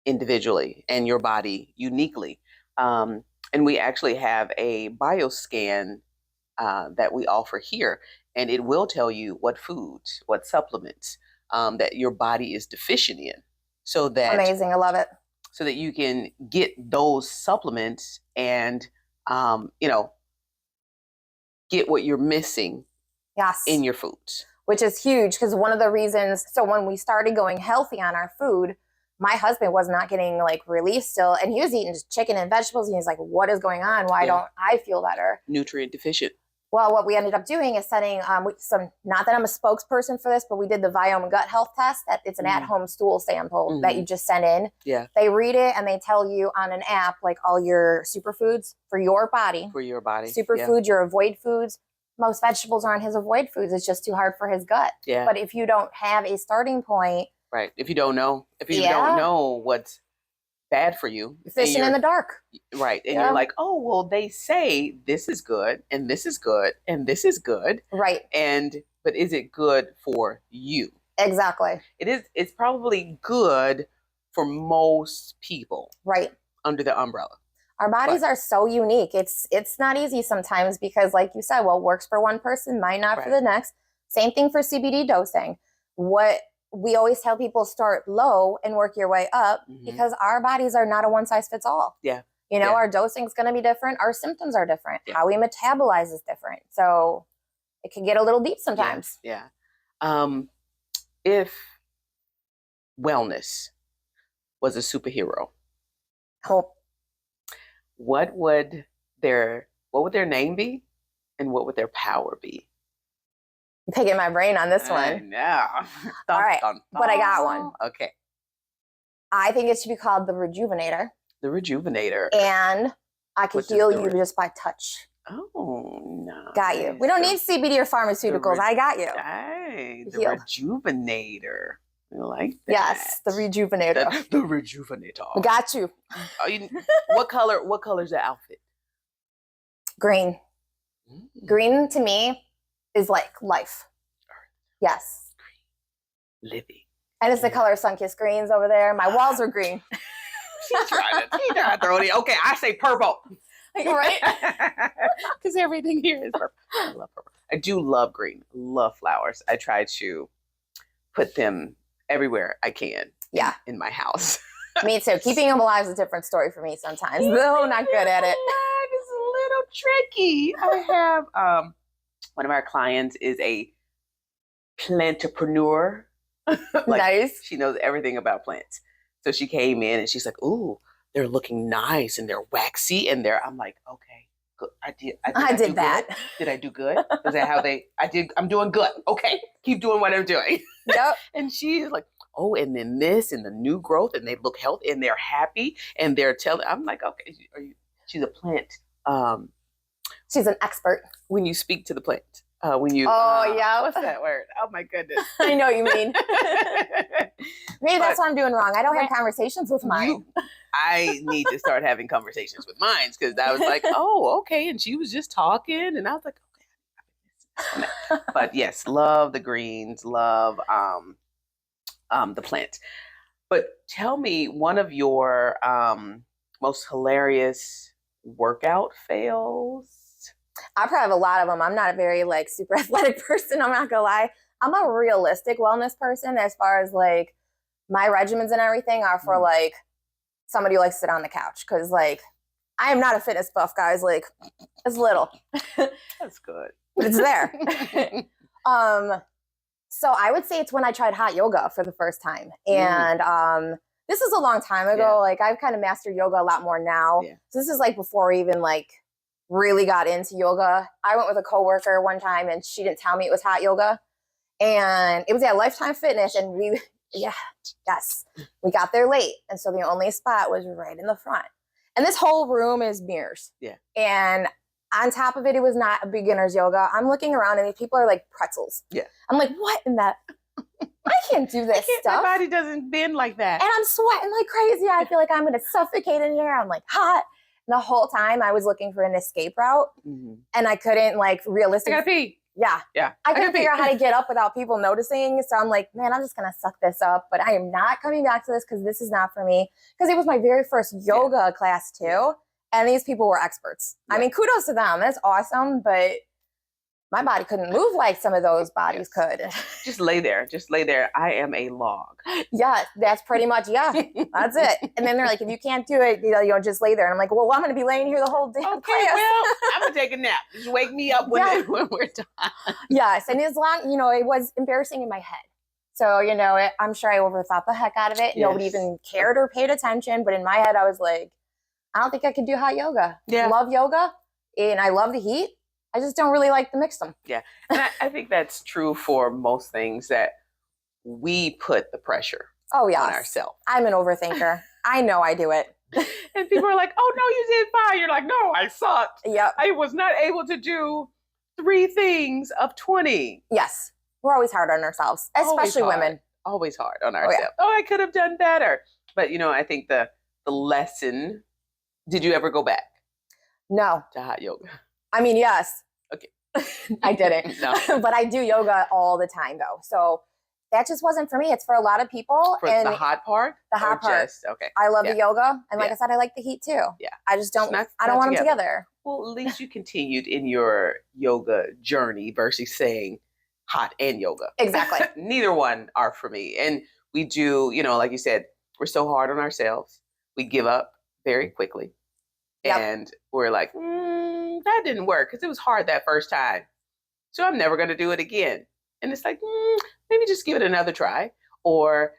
individually and your body uniquely. And we actually have a bioscan that we offer here, and it will tell you what foods, what supplements that your body is deficient in. So that amazing, I love it. So that you can get those supplements and get what you're missing in your foods. Which is huge, because one of the reasons, so when we started going healthy on our food, my husband was not getting like relief still, and he was eating just chicken and vegetables, and he's like, what is going on? Why don't I feel better? Nutrient deficient. Well, what we ended up doing is setting not that I'm a spokesperson for this, but we did the Viome gut health test. That it's an at-home stool sample that you just send in. Yeah. They read it, and they tell you on an app like all your superfoods for your body. For your body. Superfoods, your avoid foods. Most vegetables are on his avoid foods. It's just too hard for his gut. Yeah. But if you don't have a starting point. Right. If you don't know what's bad for you. Fishing in the dark. Right. And you're like, oh, well, they say this is good, and this is good, and this is good. Right. But is it good for you? Exactly. It is. It's probably good for most people. Right. Under the umbrella. Our bodies are so unique. It's not easy sometimes, because like you said, what works for one person might not for the next. Same thing for CBD dosing. What we always tell people, start low and work your way up, because our bodies are not a one size fits all. Yeah. Our dosing is going to be different. Our symptoms are different. Yeah. How we metabolize is different. So it can get a little deep sometimes. Yeah. If wellness was a superhero, what would their name be, and what would their power be? You're picking my brain on this one. Yeah. All right, but I got one. Okay. I think it should be called the Rejuvenator. The Rejuvenator. And I could heal you just by touch. Oh, no. Got you. We don't need CBD or pharmaceuticals. I got you. Hey, the Rejuvenator. I like that. Yes, the Rejuvenator. The Rejuvenator. We got you. What color is the outfit? Green. Green to me is like life. Yes. Green. Living. And it's the color SunKissed Greenz over there. My walls are green. She's trying to throw it in. Okay, I say purple. Right? Because everything here is purple. I love purple. I do love green. Love flowers. I try to put them everywhere I can. Yeah. In my house. Me too. Keeping them alive is a different story for me sometimes. No, not good at it. It's a little tricky. I have one of our clients is a plantapreneur. Nice. She knows everything about plants. So she came in and she's like, "Ooh, they're looking nice and they're waxy and they're." I'm like, "Okay, good. I did that. Good? Did I do good? Is that how I did? I'm doing good. Okay, keep doing what I'm doing." Yep. And she's like, "Oh, and then this and the new growth, and they look healthy and they're happy and they're telling." I'm like, "Okay, she's a plant." She's an expert. When you speak to the plant, when you. Oh, yeah. What's that word? Oh my goodness. I know what you mean. Maybe that's what I'm doing wrong. I don't have conversations with mine. I need to start having conversations with mine because I was like, oh, okay. And she was just talking. And I was like, okay. But yes, love the greens, love the plants. But tell me one of your most hilarious workout fails. I probably have a lot of them. I'm not a very like super athletic person. I'm not gonna lie. I'm a realistic wellness person as far as like my regimens and everything are for like somebody who likes to sit on the couch. Cause like I am not a fitness buff, guys. Like it's little. That's good. But it's there. So I would say it's when I tried hot yoga for the first time. And this is a long time ago. Yeah. Like I've kind of mastered yoga a lot more now. Yeah. So this is like before we even like really got into yoga. I went with a coworker one time and she didn't tell me it was hot yoga. And it was at Lifetime Fitness and we got there late. And so the only spot was right in the front. And this whole room is mirrors. Yeah. And on top of it, it was not a beginner's yoga. I'm looking around and these people are like pretzels. Yeah. I'm like, what in that? I can't do this stuff. My body doesn't bend like that. And I'm sweating like crazy. I feel like I'm going to suffocate in here. I'm like hot. And the whole time I was looking for an escape route and I couldn't like realistically. I gotta pee. Yeah. I couldn't figure out how to get up without people noticing. So I'm like, man, I'm just going to suck this up. But I am not coming back to this because this is not for me. Because it was my very first yoga class too. And these people were experts. I mean, kudos to them. That's awesome. But my body couldn't move like some of those bodies could. Just lay there. Just lay there. I am a log. Yeah, that's pretty much, that's it. And then they're like, if you can't do it, you know, just lay there. And I'm like, well, I'm going to be laying here the whole day. Okay, well, I'm going to take a nap. Just wake me up when we're done. Yes, and as long, you know, it was embarrassing in my head. So, you know, I'm sure I overthought the heck out of it. Yes. Nobody even cared or paid attention. But in my head, I was like, I don't think I could do hot yoga. Yeah. I love yoga and I love the heat. I just don't really like to mix them. Yeah. And I think that's true for most things that we put the pressure on ourselves. I'm an overthinker. I know I do it. And people are like, oh, no, you did fine. You're like, no, I sucked. Yep. I was not able to do 3 things of 20. Yes. We're always hard on ourselves, especially women. Always hard on ourselves. Oh, I could have done better. But, you know, I think the lesson, did you ever go back? No. To hot yoga? I mean, yes. Okay. I didn't. No. But I do yoga all the time, though. So that just wasn't for me. It's for a lot of people. For the hot part? The hot part. Okay. I love the yoga. And like I said, I like the heat, too. Yeah. I just don't, I don't want them together. Well, at least you continued in your yoga journey versus saying hot and yoga. Exactly. Neither one are for me. And we do, you know, like you said, we're so hard on ourselves. We give up very quickly. Yep. And we're like, that didn't work because it was hard that first time. So I'm never going to do it again. And it's like, maybe just give it another try. Or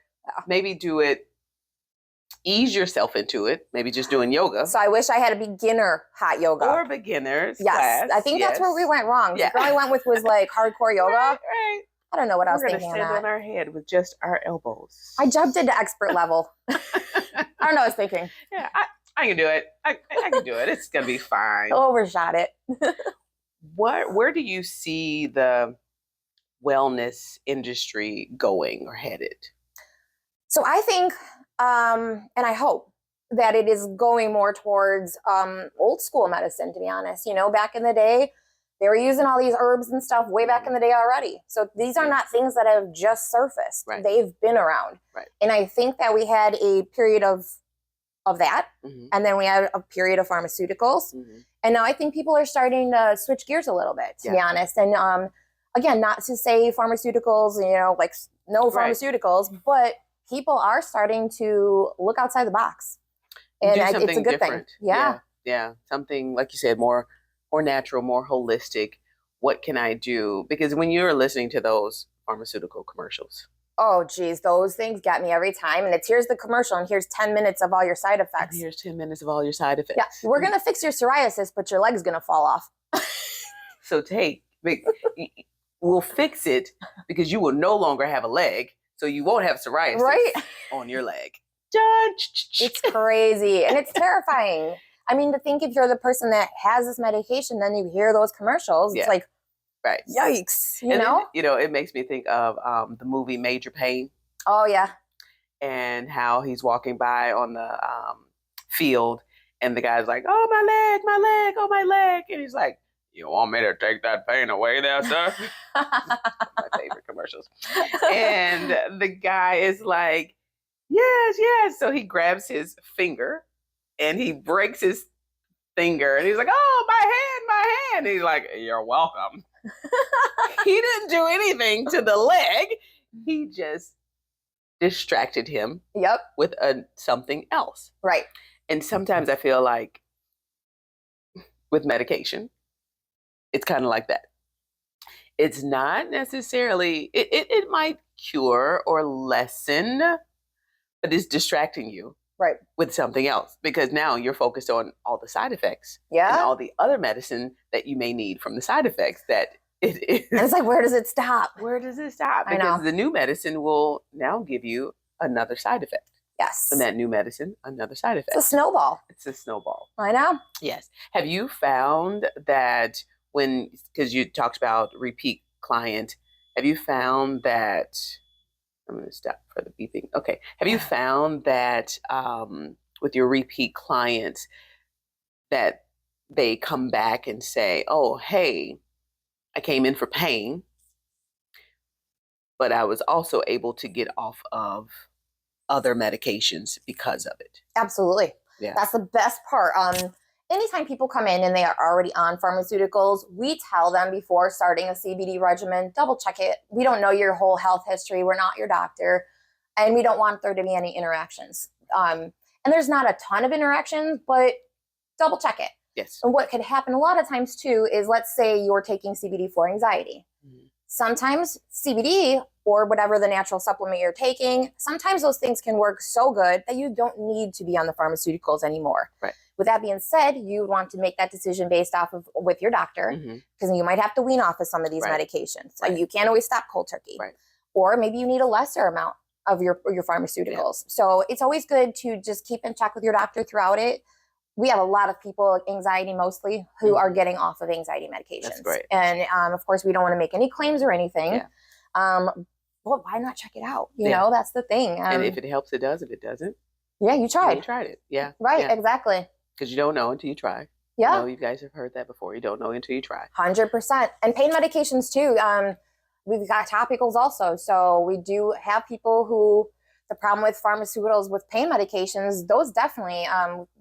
maybe do it, ease yourself into it. Maybe just doing yoga. So I wish I had a beginner hot yoga. Or beginners class. I think that's where we went wrong. The girl I went with was like hardcore yoga. Right. I don't know what I was thinking on that. We're going to stand on our head with just our elbows. I jumped into expert level. I don't know what I was thinking. Yeah, I can do it. I can do it. It's going to be fine. I overshot it. Where do you see the wellness industry going or headed? So I think, and I hope that it is going more towards old school medicine, to be honest. You know, back in the day, they were using all these herbs and stuff way back in the day already. So these are not things that have just surfaced. Right. They've been around. Right. And I think that we had a period of that. And then we had a period of pharmaceuticals. And now I think people are starting to switch gears a little bit, to be honest. And again, not to say pharmaceuticals, you know, like no pharmaceuticals, but people are starting to look outside the box. And it's a good thing. Yeah. Something, like you said, more natural, more holistic. What can I do? Because when you're listening to those pharmaceutical commercials, oh, geez, those things get me every time. And it's here's the commercial and here's 10 minutes of all your side effects. And here's 10 minutes of all your side effects. Yeah, we're going to fix your psoriasis, but your leg's going to fall off. So we'll fix it because you will no longer have a leg. So you won't have psoriasis on your leg. It's crazy. And it's terrifying. I mean, to think if you're the person that has this medication, then you hear those commercials. It's like, Right. Yikes. You And know? then, you know, it makes me think of the movie Major Payne. Oh, yeah. And how he's walking by on the field, and the guy's like, "Oh, my leg, my leg, oh, my leg," and he's like, "You want me to take that pain away there, sir?" My favorite commercials. And the guy is like, "Yes, yes." So he grabs his finger and he breaks his finger, and he's like, "Oh, my hand, my hand." And he's like, "You're welcome." He didn't do anything to the leg. He just distracted him Yep. with something else. Right. And sometimes I feel like with medication, it's kind of like that. It's not necessarily, it might cure or lessen, but it's distracting you Right. with something else, because now you're focused on all the side effects and Yeah. all the other medicine that you may need from the side effects that it is. And it's like, where does it stop? Where does it stop? I Because know. the new medicine will now give you another side effect. Yes. And that new medicine, another side effect. It's a snowball. It's a snowball. I know. Yes. Have you found that because you talked about repeat client, have you found that, I'm going to stop for the beeping. Okay. Have you found that with your repeat clients that they come back and say, "Oh, hey, I came in for pain, but I was also able to get off of other medications because of it"? Absolutely. Yeah. That's the best part. Anytime people come in and they are already on pharmaceuticals, we tell them before starting a CBD regimen, double check it. We don't know your whole health history. We're not your doctor. And we don't want there to be any interactions. And there's not a ton of interactions, but double check it. Yes. And what could happen a lot of times too is, let's say you're taking CBD for anxiety. Mm-hmm. Sometimes CBD or whatever the natural supplement you're taking, sometimes those things can work so good that you don't need to be on the pharmaceuticals anymore. Right. With that being said, you want to make that decision based off of with your doctor, because you might have to wean off of some of these medications. So you can't always stop cold turkey. Right. Or maybe you need a lesser amount of your pharmaceuticals. Yeah. So it's always good to just keep in check with your doctor throughout it. We have a lot of people, anxiety mostly, who are getting off of anxiety medications. That's great. And of course, we don't want to make any claims or anything. Yeah. Well, why not check it out? You know, that's the thing. And if it helps, it does. If it doesn't, yeah, you tried. You tried it. Yeah. Right, yeah. Exactly. Because you don't know until you try. Yeah. You know, you guys have heard that before. You don't know until you try. 100%. And pain medications too. We've got topicals also. So we do have people who, the problem with pharmaceuticals with pain medications, those definitely,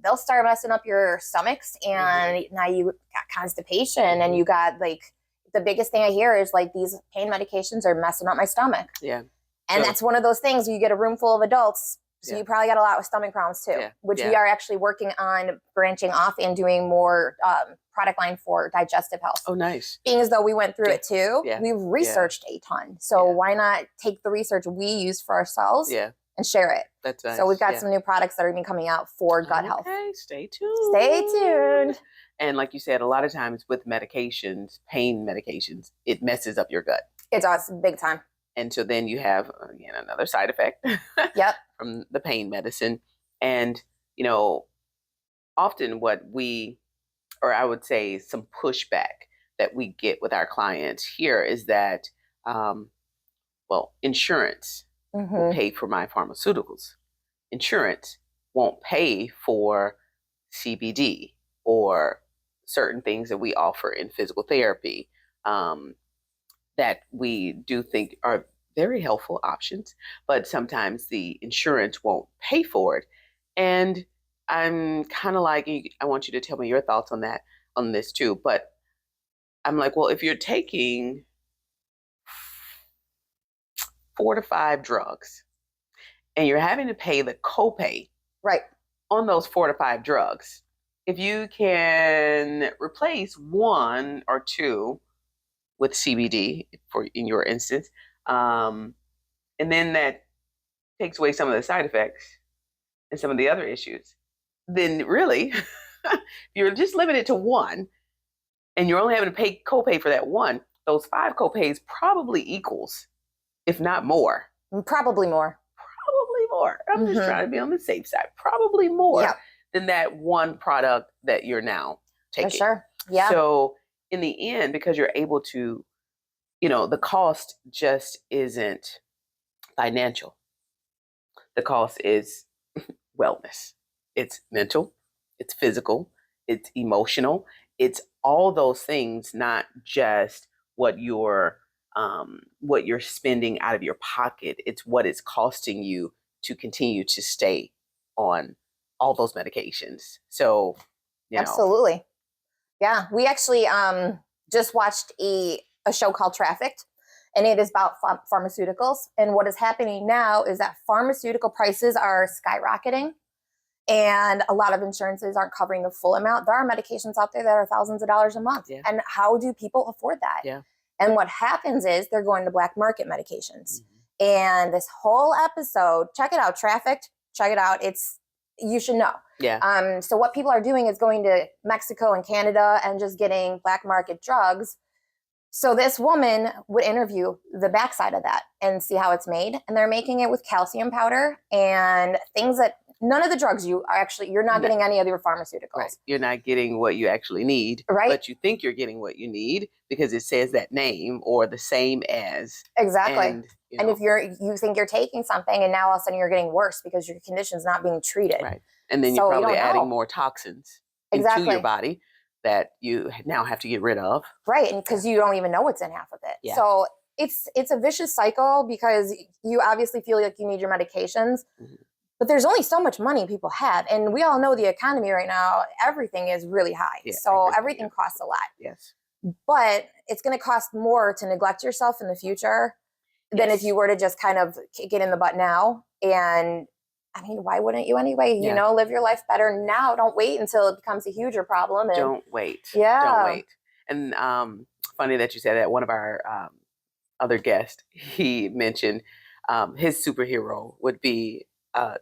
they'll start messing up your stomachs, and now you got constipation, and you got like, the biggest thing I hear is like, these pain medications are messing up my stomach. Yeah. And that's one of those things where you get a room full of adults. So you probably got a lot with stomach problems too, which we are actually working on branching off and doing more product line for digestive health. Oh, nice. Being as though we went through it too, we've researched a ton. So why not take the research we use for ourselves and share it? That's nice. So we've got some new products that are even coming out for gut health. Okay, stay tuned. Stay tuned. And like you said, a lot of times with medications, pain medications, it messes up your gut. It does, big time. And so then you have, again, another side effect from the pain medicine. And, you know, often what we, or I would say some pushback that we get with our clients here is that, well, insurance will pay for my pharmaceuticals. Insurance won't pay for CBD or certain things that we offer in physical therapy. That we do think are very helpful options, but sometimes the insurance won't pay for it. And I'm kind of like, I want you to tell me your thoughts on this too. But I'm like, well, if you're taking 4 to 5 drugs and you're having to pay the copay on those 4 to 5 drugs, if you can replace 1 or 2 with CBD in your instance, and then that takes away some of the side effects and some of the other issues, then really, you're just limited to 1, and you're only having to pay copay for that 1. Those 5 copays probably equals, if not more. Probably more. Probably more. I'm just trying to be on the safe side. Probably more than that 1 product that you're now taking. For sure. Yeah. So in the end, because you're able to the cost just isn't financial. The cost is wellness. It's mental, it's physical, it's emotional, it's all those things, not just what you're spending out of your pocket. It's what it's costing you to continue to stay on all those medications. So, Absolutely. Yeah. We actually just watched a show called Trafficked, and it is about pharmaceuticals. And what is happening now is that pharmaceutical prices are skyrocketing, and a lot of insurances aren't covering the full amount. There are medications out there that are thousands of dollars a month. Yeah. And how do people afford that? Yeah. And what happens is they're going to black market medications. Mm-hmm. And this whole episode, check it out, Trafficked, check it out. You should know. Yeah. So what people are doing is going to Mexico and Canada and just getting black market drugs. So this woman would interview the backside of that and see how it's made. And they're making it with calcium powder and things that none of the drugs you're not getting any of your pharmaceuticals. Right. You're not getting what you actually need, right? But you think you're getting what you need because it says that name or the same as. Exactly. And if you think you're taking something and now all of a sudden you're getting worse because your condition's not being treated. Right. And then you're probably adding more toxins into your body that you now have to get rid of. Right. And because you don't even know what's in half of it. Yeah. So it's a vicious cycle because you obviously feel like you need your medications. Mm-hmm. But there's only so much money people have. And we all know the economy right now, everything is really high. Yeah, so everything costs a lot. Yes. But it's going to cost more to neglect yourself in the future than if you were to just kind of kick it in the butt now. And I mean, why wouldn't you anyway? You know, live your life better now. Don't wait until it becomes a huger problem. And don't wait. Yeah. Don't wait. And funny that you said that. One of our other guests, he mentioned his superhero would be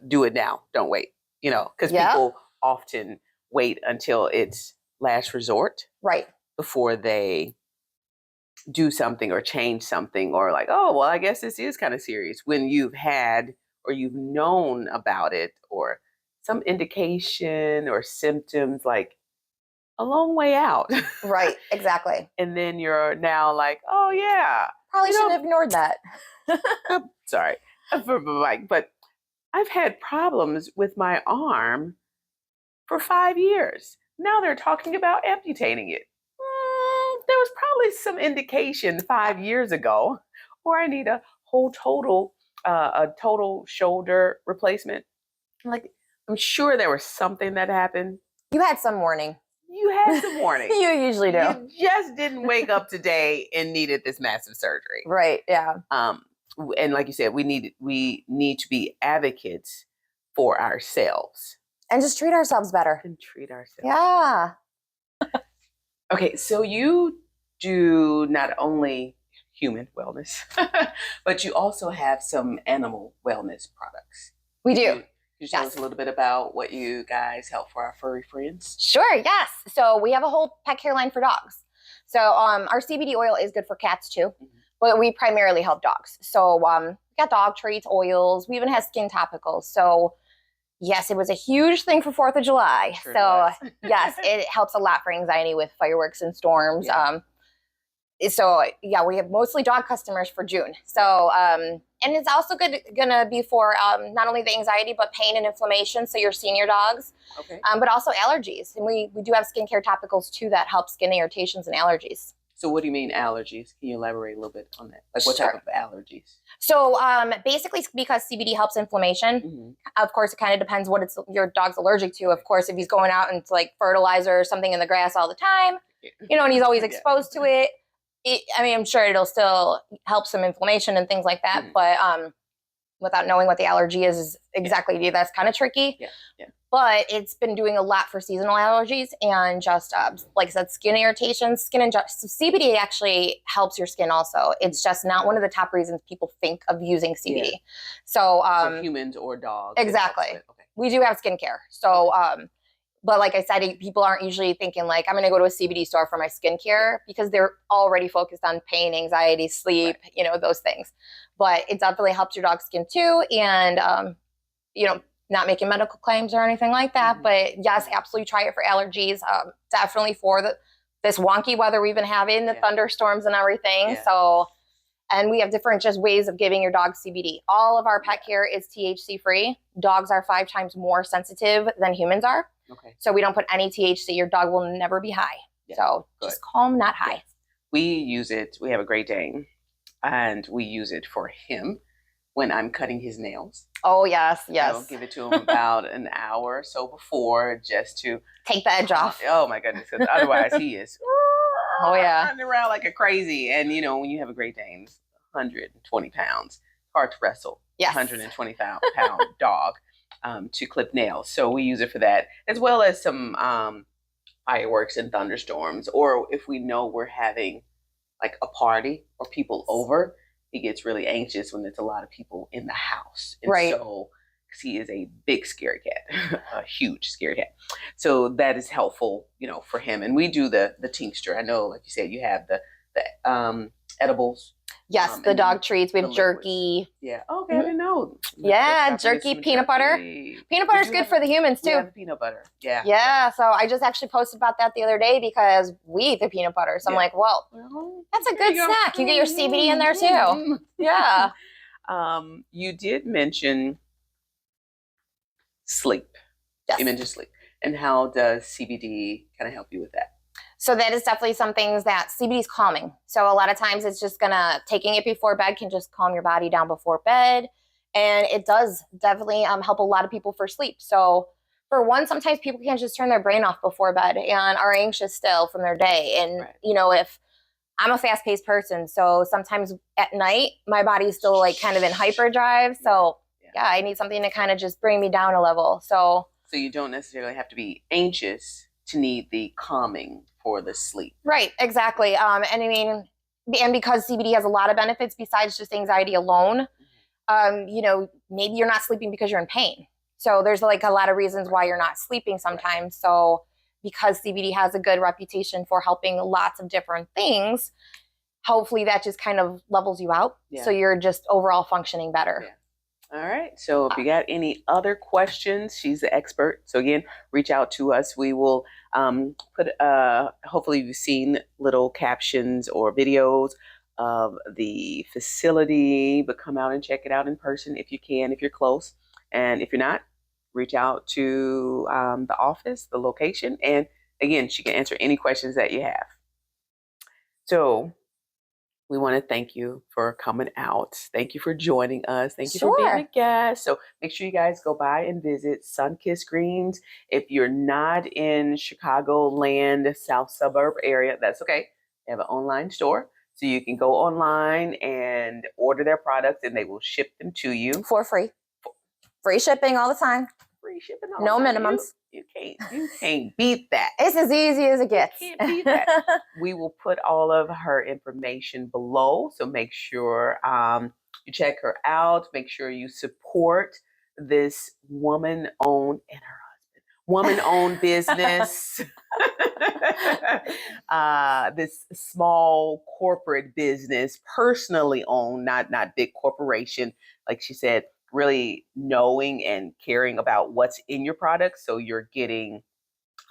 do it now, don't wait, because people often wait until it's last resort, right, before they do something or change something, or like, oh, well, I guess this is kind of serious, when you've had or you've known about it or some indication or symptoms like a long way out. Right, exactly. And then you're now like, oh yeah, probably should have ignored that. Sorry, but I've had problems with my arm for 5 years. Now they're talking about amputating it. There was probably some indication 5 years ago, or I need a total shoulder replacement. I'm sure there was something that happened. You had some warning. You had some warning. You usually do. You just didn't wake up today and needed this massive surgery. Right. Yeah. And like you said, we need to be advocates for ourselves and just treat ourselves better. Yeah. Okay, so you do not only human wellness, but you also have some animal wellness products. We do. Can you tell us a little bit about what you guys help for our furry friends? Sure. Yes. So we have a whole pet care line for dogs. So our CBD oil is good for cats too. Mm-hmm. But we primarily help dogs. So we got dog treats, oils. We even have skin topicals. So yes, it was a huge thing for 4th of July. Sure so yes, it helps a lot for anxiety with fireworks and storms. Yeah. We have mostly dog customers for June. So and it's also gonna be for not only the anxiety but pain and inflammation. So your senior dogs, okay. But also allergies. And we do have skincare topicals too that help skin irritations and allergies. So what do you mean allergies? Can you elaborate a little bit on that? Like what type of allergies? So basically because CBD helps inflammation, mm-hmm. Of course, it kind of depends what your dog's allergic to. Of course, if he's going out and it's like fertilizer or something in the grass all the time, and he's always exposed to it, I'm sure it'll still help some inflammation and things like that. Mm-hmm. But without knowing what the allergy is exactly, that's kind of tricky. Yeah. But it's been doing a lot for seasonal allergies and just, like I said, skin irritations, so CBD actually helps your skin also. It's just not one of the top reasons people think of using CBD. Yeah. So humans or dogs. Exactly. Okay. We do have skincare. So, but like I said, people aren't usually thinking like, I'm going to go to a CBD store for my skincare because they're already focused on pain, anxiety, sleep, right. Those things. But it definitely helps your dog's skin too. And, not making medical claims or anything like that, mm-hmm. But yes, absolutely try it for allergies. Definitely for this wonky weather we've been having, the thunderstorms and everything. Yeah. So, and we have different just ways of giving your dog CBD. All of our pet care is THC free. Dogs are 5 times more sensitive than humans are. Okay. So we don't put any THC. Your dog will never be high. Yeah. So just calm, not high. Yeah. We use it. We have a Great Dane, and we use it for him when I'm cutting his nails. Oh, yes, yes. I'll give it to him about an hour or so before, just to take the edge off. Oh my goodness, because otherwise he is running around like a crazy. And you know, when you have a Great Dane, 120 pounds, hard to wrestle. Yes. 120 pound dog to clip nails. So we use it for that, as well as some fireworks and thunderstorms, or if we know we're having like a party or people over. He gets really anxious when there's a lot of people in the house. And right. So, because he is a big scary cat, a huge scary cat. So that is helpful, you know, for him. And we do the tincture. I know, like you said, you have the edibles. Yes, the dog treats. We have jerky. Yeah. Okay, I didn't know. Yeah, jerky, peanut butter. Peanut butter is good for the humans too. Yeah, peanut butter. Yeah. Yeah. So I just actually posted about that the other day because we eat the peanut butter. So I'm like, well, that's a good snack. You get your CBD in there too. Yeah. You did mention sleep. Yes. You mentioned sleep. And how does CBD kind of help you with that? So that is definitely some things that CBD is calming. So a lot of times it's just taking it before bed can just calm your body down before bed. And it does definitely help a lot of people for sleep. So for one, sometimes people can't just turn their brain off before bed and are anxious still from their day. And, you know, if I'm a fast paced person, so sometimes at night, my body's still like kind of in hyperdrive. So yeah, I need something to kind of just bring me down a level. So you don't necessarily have to be anxious to need the calming for the sleep. Right, exactly. And I mean, and because CBD has a lot of benefits besides just anxiety alone, you know, maybe you're not sleeping because you're in pain. So there's like a lot of reasons why you're not sleeping sometimes. So because CBD has a good reputation for helping lots of different things, hopefully that just kind of levels you out. Yeah. So you're just overall functioning better. Yeah. All right. So if you got any other questions, she's the expert. So again, reach out to us. We will put, hopefully you've seen little captions or videos of the facility, but come out and check it out in person if you can, if you're close. And if you're not, reach out to the office, the location. And again, she can answer any questions that you have. So we want to thank you for coming out. Thank you for joining us. Thank you for being a guest. So make sure you guys go by and visit SunKissed Greenz. If you're not in Chicagoland, South Suburb area, that's okay. They have an online store. So you can go online and order their products and they will ship them to you. For free. Free shipping all the time. Free shipping all the time. No minimums. You can't beat that. It's as easy as it gets. You can't beat that. We will put all of her information below. So make sure you check her out. Make sure you support this woman-owned and her husband. Woman-owned business. This small corporate business, personally owned, not big corporation. Like she said, really knowing and caring about what's in your product. So you're getting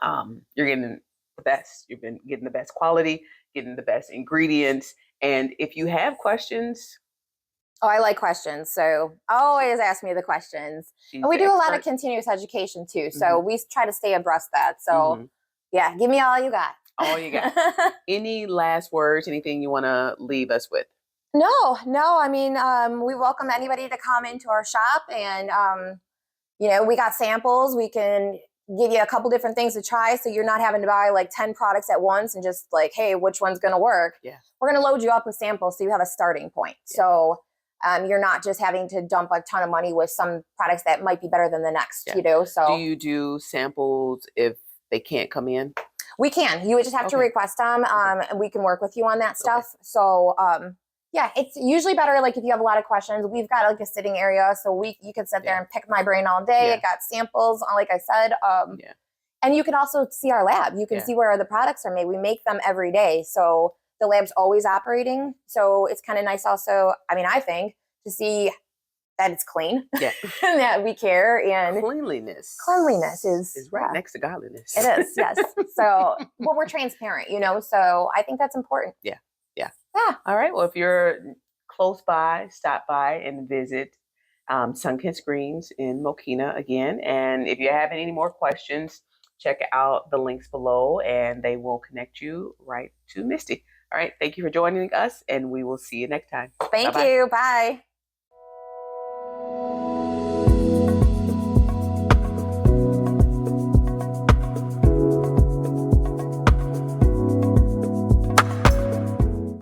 the best. You've been getting the best quality, getting the best ingredients. And if you have questions. Oh, I like questions. So always ask me the questions. And we do a lot of continuous education too. So we try to stay abreast of that. So yeah, give me all you got. All you got. Any last words, anything you want to leave us with? No. I mean, we welcome anybody to come into our shop and, you know, we got samples. We can give you a couple different things to try. So you're not having to buy like 10 products at once and just like, hey, which one's going to work? Yeah. We're going to load you up with samples. So you have a starting point. Yeah. So you're not just having to dump a ton of money with some products that might be better than the next, you know? So do you do samples if they can't come in? We can. You would just have to request them and we can work with you on that stuff. So, yeah, it's usually better like if you have a lot of questions. We've got like a sitting area, so you can sit there and pick my brain all day. It got samples, like I said. And you can also see our lab. You can see where the products are made. We make them every day, so the lab's always operating. So it's kind of nice also, I mean, I think, to see that it's clean, Yeah. and that we care. And Cleanliness is right next to godliness. It is, yes. So, well, we're transparent, so I think that's important. Yeah. Yeah. All right. Well, if you're close by, stop by and visit SunKissed Greenz in Mokina again. And if you have any more questions, check out the links below and they will connect you right to Misty. All right. Thank you for joining us, and we will see you next time. Thank Bye-bye. you. Bye.